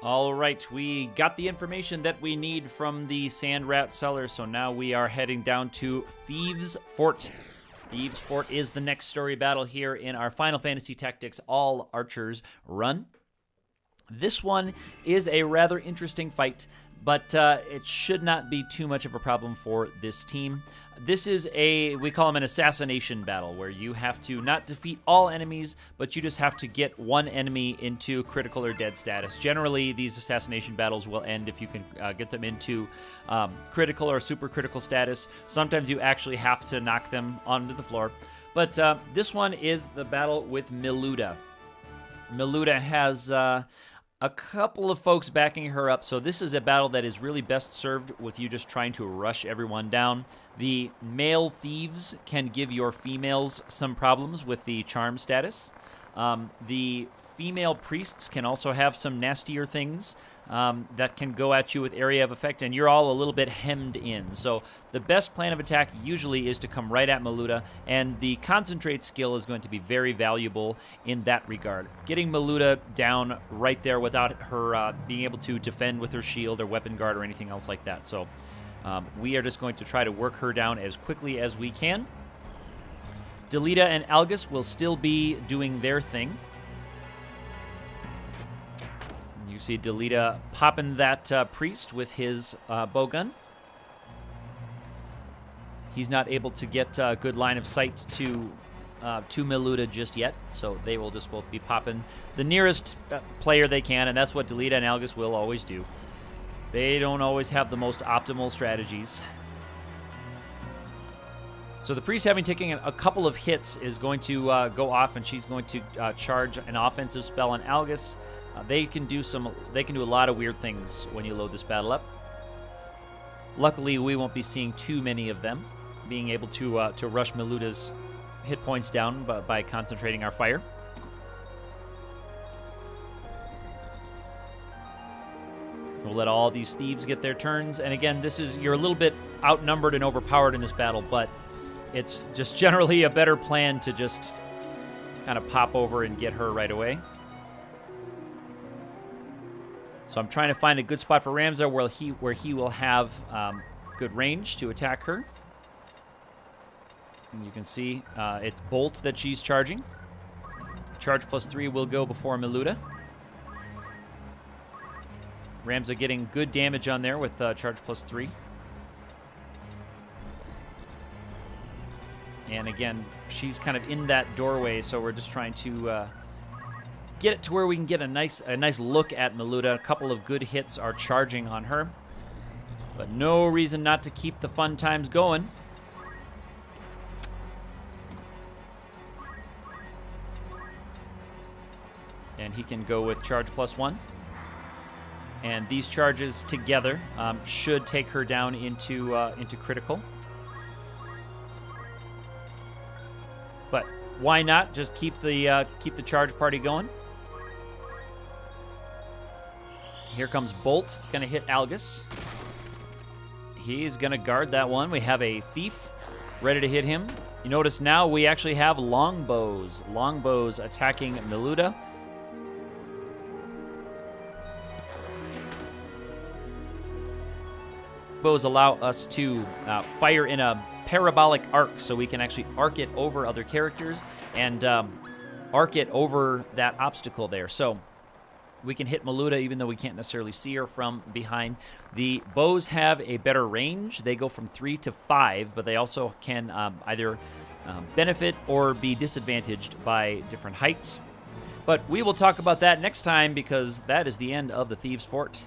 All right, we got the information that we need from the Sand Rat Cellar, so now we are heading down to Thieves Fort. Thieves Fort is the next story battle here in our Final Fantasy Tactics All Archers run. This one is a rather interesting fight, but it should not be too much of a problem for this team. This is we call them an assassination battle, where you have to not defeat all enemies, but you just have to get one enemy into critical or dead status. Generally, these assassination battles will end if you can get them into critical or super critical status. Sometimes you actually have to knock them onto the floor. But this one is the battle with Miluda. Miluda has a couple of folks backing her up, so this is a battle that is really best served with you just trying to rush everyone down. The male thieves can give your females some problems with the charm status. The female priests can also have some nastier things that can go at you with area of effect, and you're all a little bit hemmed in. So the best plan of attack usually is to come right at Miluda, and the concentrate skill is going to be very valuable in that regard. Getting Miluda down right there without her being able to defend with her shield or weapon guard or anything else like that. So we are just going to try to work her down as quickly as we can. Delita and Algus will still be doing their thing. You see Delita popping that priest with his bowgun. He's not able to get a good line of sight to Miluda just yet, so they will just both be popping the nearest player they can, and that's what Delita and Algus will always do. They don't always have the most optimal strategies. So the priest, having taken a couple of hits, is going to go off, and she's going to charge an offensive spell on Algus. They can do a lot of weird things when you load this battle up. Luckily, we won't be seeing too many of them, being able to rush Miluda's hit points down by concentrating our fire. We'll let all these thieves get their turns, and again, you're a little bit outnumbered and overpowered in this battle, but it's just generally a better plan to just kind of pop over and get her right away. So I'm trying to find a good spot for Ramza where he will have good range to attack her. And you can see it's Bolt that she's charging. Charge +3 will go before Miluda. Ramza getting good damage on there with charge +3. And again, she's kind of in that doorway, so we're just trying to get it to where we can get a nice look at Miluda. A couple of good hits are charging on her, but no reason not to keep the fun times going. And he can go with charge +1. And these charges together should take her down into critical. But why not just keep the charge party going? Here comes Bolt. It's going to hit Algus. He's going to guard that one. We have a Thief ready to hit him. You notice now we actually have longbows. Longbows attacking Miluda. Bows allow us to fire in a parabolic arc, so we can actually arc it over other characters and arc it over that obstacle there. So we can hit Miluda even though we can't necessarily see her from behind. The bows have a better range. They go from 3 to 5, but they also can either benefit or be disadvantaged by different heights. But we will talk about that next time, because that is the end of the Thieves Fort.